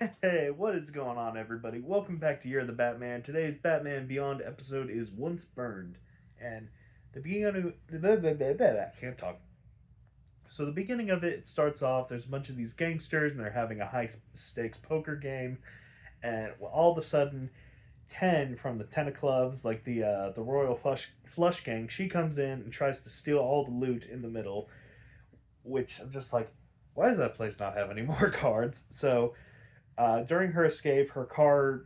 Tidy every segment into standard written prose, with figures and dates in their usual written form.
Hey, what is going on, everybody? Welcome back to Year of the Batman. Today's Batman Beyond episode is Once Burned. And the beginning of. I can't talk. So, the beginning of it starts off, there's a bunch of these gangsters, and they're having a high stakes poker game. And all of a sudden, 10 from the 10 of clubs, like the Royal Flush Gang, she comes in and tries to steal all the loot in the middle, which I'm just like, why does that place not have any more cards? So, during her escape, her car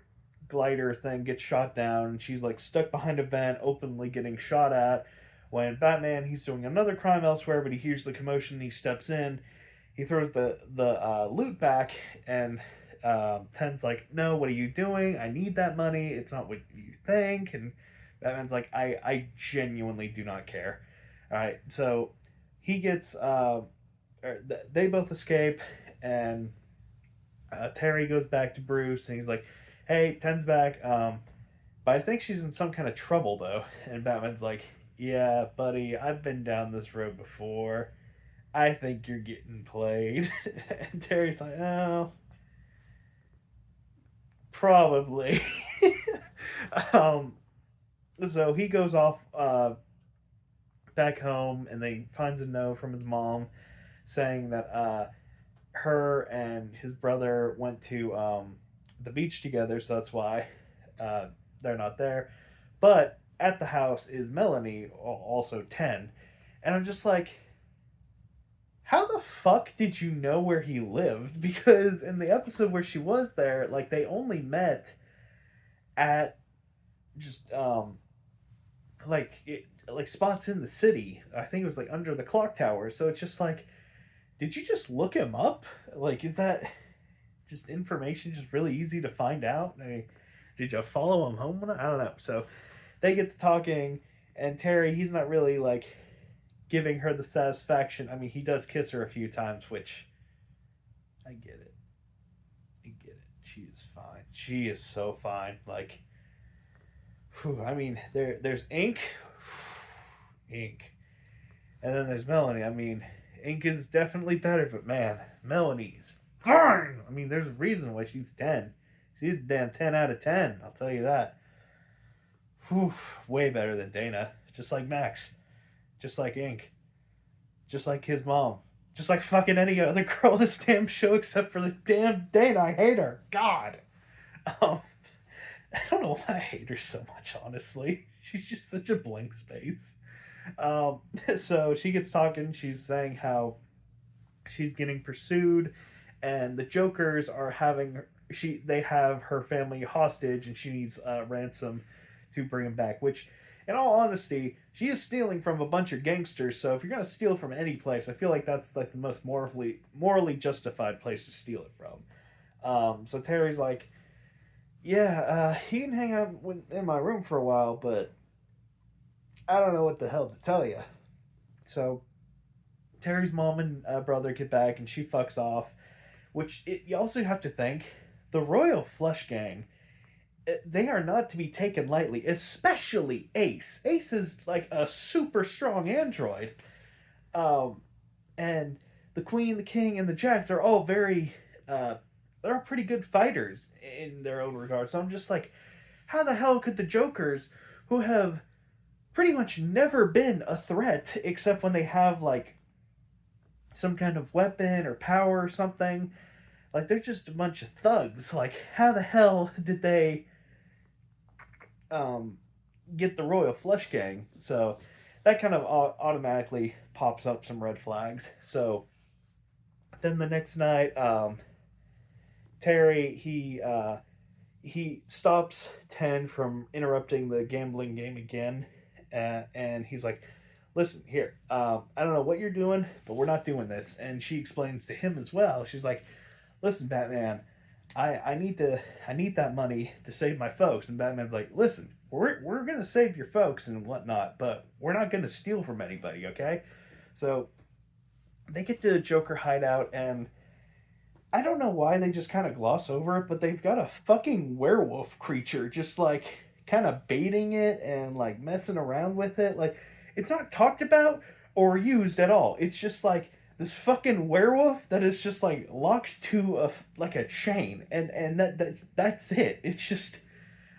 glider thing gets shot down, and she's like stuck behind a vent, openly getting shot at. When Batman, he's doing another crime elsewhere, but he hears the commotion. He steps in. He throws the loot back, and Ten's like, "No, what are you doing? I need that money. It's not what you think." And Batman's like, "I genuinely do not care." All right, so he gets they both escape, and Terry goes back to Bruce, and he's like, "Hey, Ten's back. But I think she's in some kind of trouble though." And Batman's like, "Yeah, buddy, I've been down this road before. I think you're getting played." And Terry's like, "Oh, probably." um, so he goes off back home, and then finds a note from his mom saying that her and his brother went to the beach together, so that's why uh, they're not there. But at the house is Melanie, also 10. And I'm just like, how the fuck did you know where he lived? Because in the episode where she was there, like, they only met at just, like spots in the city. I think it was, like, under the clock tower. So it's just like, did you just look him up? Like, is that just information just really easy to find out? I mean, did you follow him home? I don't know. So they get to talking, and Terry, he's not really like giving her the satisfaction. I mean, he does kiss her a few times, which I get it. I get it. She is fine. She is so fine. Like, whew, I mean, there's Ink, Ink, and then there's Melanie. I mean, Ink is definitely better, but man, Melanie is fine. I mean, there's a reason why she's 10. She's a damn 10 out of 10. I'll tell you that. Whew, way better than Dana. Just like Max. Just like Ink. Just like his mom. Just like fucking any other girl in this damn show except for the damn Dana. I hate her. God. Um, I don't know why I hate her so much, honestly. She's just such a blank space. Um, so she gets talking. She's saying how she's getting pursued, and the Jokers are having they have her family hostage, and she needs ransom to bring him back. Which, in all honesty, she is stealing from a bunch of gangsters. So if you're gonna steal from any place, I feel like that's like the most morally justified place to steal it from. So Terry's like, "Yeah, he can hang out in my room for a while, but I don't know what the hell to tell you." So Terry's mom and brother get back, and she fucks off. You also have to think, the Royal Flush Gang, they are not to be taken lightly, especially Ace. Ace is like a super strong android. Um, and the Queen, the King, and the Jack, they're all they're pretty good fighters in their own regard. So I'm just like, how the hell could the Jokers, who have pretty much never been a threat except when they have like some kind of weapon or power or something, like they're just a bunch of thugs. Like, how the hell did they um, get the Royal Flush Gang? So that kind of automatically pops up some red flags. So then the next night, Terry he stops 10 from interrupting the gambling game again, and he's like, "Listen here, I don't know what you're doing, but we're not doing this." And she explains to him as well. She's like, "Listen, Batman, I need that money to save my folks." And Batman's like, "Listen, we're gonna save your folks and whatnot, but we're not gonna steal from anybody, okay?" So they get to Joker hideout, and I don't know why they just kind of gloss over it, but they've got a fucking werewolf creature just like kind of baiting it and like messing around with it. Like, it's not talked about or used at all. It's just like this fucking werewolf that is just like locked to like a chain, and that's it. It's just,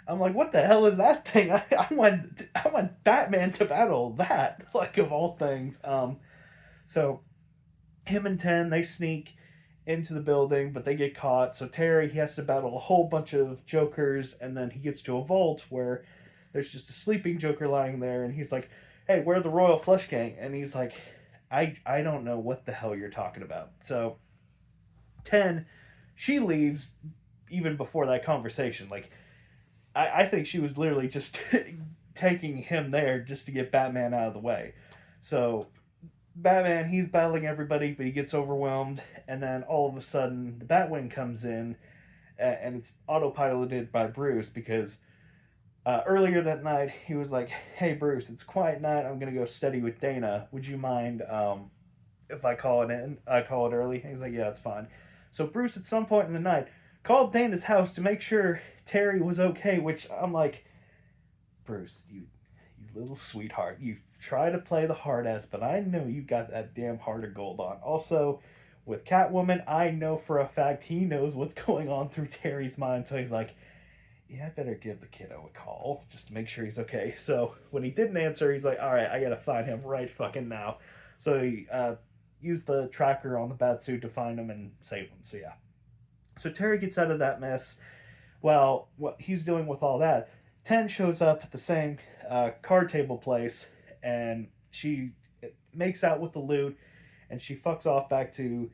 I'm like, what the hell is that thing? I want Batman to battle that, like, of all things. So him and Ten, they sneak into the building, but they get caught. So Terry, he has to battle a whole bunch of Jokers, and then he gets to a vault where there's just a sleeping Joker lying there, and he's like, "Hey, we're the Royal Flush Gang," and he's like, "I don't know what the hell you're talking about." So Ten, she leaves even before that conversation. Like, I think she was literally just taking him there just to get Batman out of the way. So Batman, he's battling everybody, but he gets overwhelmed, and then all of a sudden the Batwing comes in, and it's autopiloted by Bruce because earlier that night he was like, "Hey Bruce, it's quiet night. I'm gonna go study with Dana. Would you mind if I call it in? I call it early." And he's like, "Yeah, it's fine." So Bruce, at some point in the night, called Dana's house to make sure Terry was okay. Which I'm like, Bruce, you little sweetheart. You try to play the hard ass, but I know you got that damn heart of gold on. Also, with Catwoman, I know for a fact he knows what's going on through Terry's mind. So he's like, yeah, I better give the kiddo a call just to make sure he's okay. So when he didn't answer, he's like, all right, I gotta find him right fucking now. So he used the tracker on the Batsuit to find him and save him. So yeah. So Terry gets out of that mess. Well, what he's doing with all that, Ten shows up at the same card table place, and she makes out with the loot, and she fucks off back to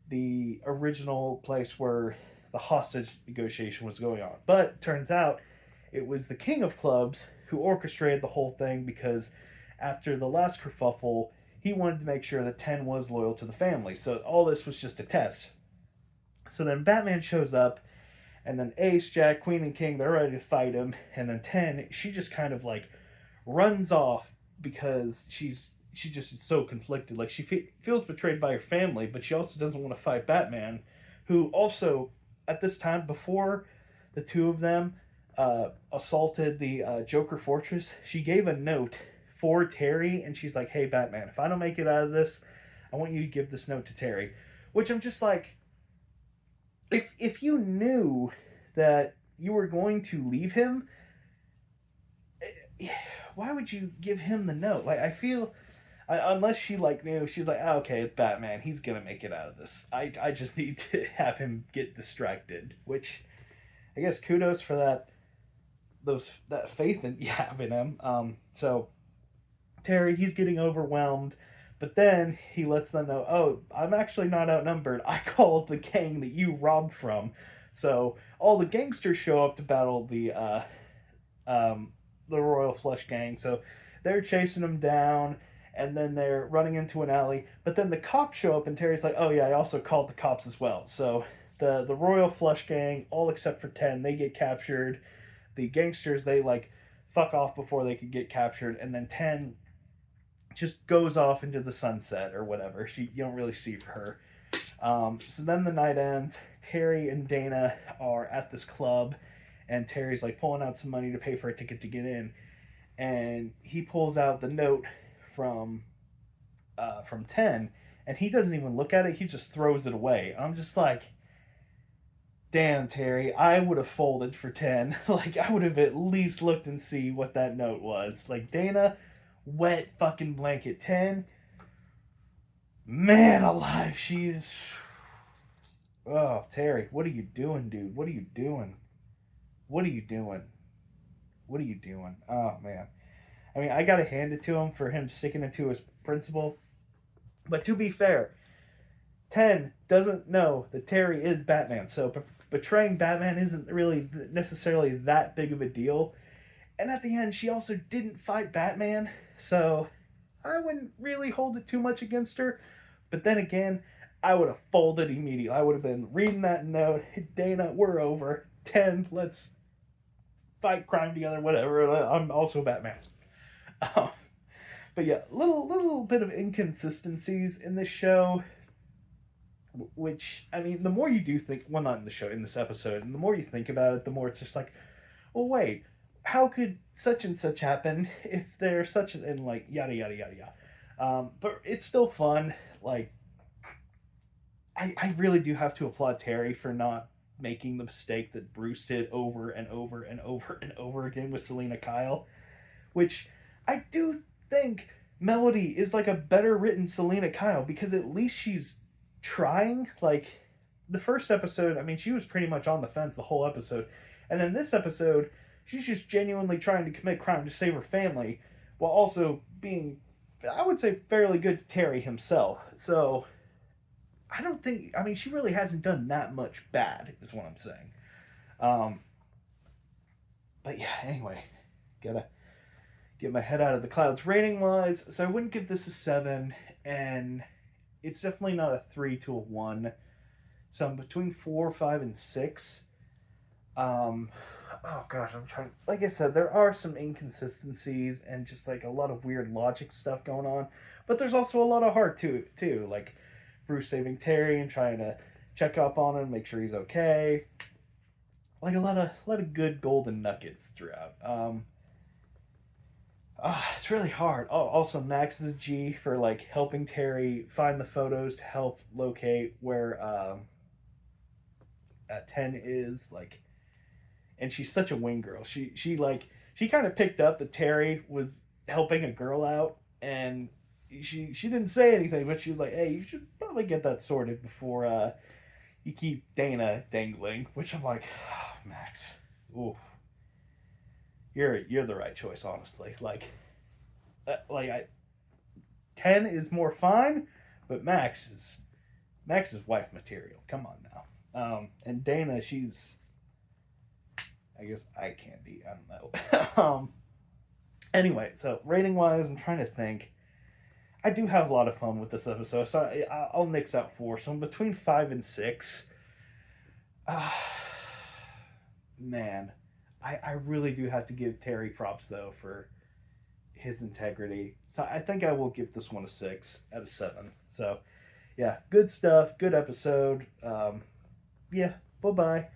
the original place where the hostage negotiation was going on. But turns out it was the King of Clubs who orchestrated the whole thing because after the last kerfuffle, he wanted to make sure that Ten was loyal to the family. So all this was just a test. So then Batman shows up, and then Ace, Jack, Queen, and King, they're ready to fight him. And then Ten, she just kind of like runs off because she just is so conflicted. Like, she feels betrayed by her family, but she also doesn't want to fight Batman, who also, at this time, before the two of them assaulted the Joker Fortress, she gave a note for Terry, and she's like, "Hey, Batman, if I don't make it out of this, I want you to give this note to Terry." Which I'm just like, if you knew that you were going to leave him, why would you give him the note? Like, I feel, unless she like knew, she's like, oh, okay, it's Batman, he's gonna make it out of this. I just need to have him get distracted. Which, I guess, kudos for that faith that you have in him. So Terry, he's getting overwhelmed. But then he lets them know, oh, I'm actually not outnumbered. I called the gang that you robbed from. So all the gangsters show up to battle the Royal Flush Gang. So they're chasing them down, and then they're running into an alley. But then the cops show up, and Terry's like, oh yeah, I also called the cops as well. So the Royal Flush Gang, all except for Ten, they get captured. The gangsters, they like fuck off before they could get captured, and then Ten just goes off into the sunset or whatever. You don't really see her. So then the night ends. Terry and Dana are at this club, and Terry's like pulling out some money to pay for a ticket to get in, and he pulls out the note from Ten, and he doesn't even look at it. He just throws it away. I'm just like, damn, Terry, I would have folded for Ten. Like, I would have at least looked and see what that note was. Like, Dana, wet fucking blanket. Ten, man alive, she's, oh, Terry, what are you doing, dude? What are you doing? What are you doing? What are you doing? Oh man, I mean, I gotta hand it to him for him sticking it to his principle. But to be fair, Ten doesn't know that Terry is Batman, so betraying Batman isn't really necessarily that big of a deal. And at the end, she also didn't fight Batman, so I wouldn't really hold it too much against her. But then again, I would have folded immediately. I would have been reading that note. Dana, we're over. Ten, let's fight crime together, whatever. I'm also Batman. Um, but yeah, little bit of inconsistencies in this show. Which, I mean, the more you do think, well, not in the show, in this episode, and the more you think about it, the more it's just like, well, wait, how could such and such happen if they're such and like yada yada yada yada. But it's still fun. Like, I really do have to applaud Terry for not making the mistake that Bruce did over and over and over and over again with Selena Kyle, which I do think Melody is like a better written Selena Kyle because at least she's trying. Like the first episode, I mean, she was pretty much on the fence the whole episode. And then this episode, she's just genuinely trying to commit crime to save her family while also being, I would say, fairly good to Terry himself. So I don't think, I mean, she really hasn't done that much bad, is what I'm saying. Um, but yeah, anyway, gotta get my head out of the clouds rating wise. So I wouldn't give this a 7, and it's definitely not a 3 to a 1. So I'm between 4, 5, and 6. Um, oh gosh, I'm trying. Like I said, there are some inconsistencies and just like a lot of weird logic stuff going on, but there's also a lot of heart to it too. Like Bruce saving Terry and trying to check up on him, make sure he's okay. Like a lot of good golden nuggets throughout. It's really hard. Oh, also Max is G for like helping Terry find the photos to help locate where 10 is like, and she's such a wing girl. She kind of picked up that Terry was helping a girl out, and she didn't say anything, but she was like, "Hey, you should probably get that sorted before you keep Dana dangling." Which I'm like, oh, Max, ooh, you're the right choice, honestly. Like I 10 is more fine, but Max is wife material. Come on now. And Dana, she's, I guess eye candy. I don't know. Anyway, so rating wise, I'm trying to think. I do have a lot of fun with this episode, so I'll nix out 4. So I'm between 5 and 6. Uh, Man, I really do have to give Terry props though for his integrity. So I think I will give this one a 6 out of 7. So yeah, good stuff, good episode. Yeah, bye bye.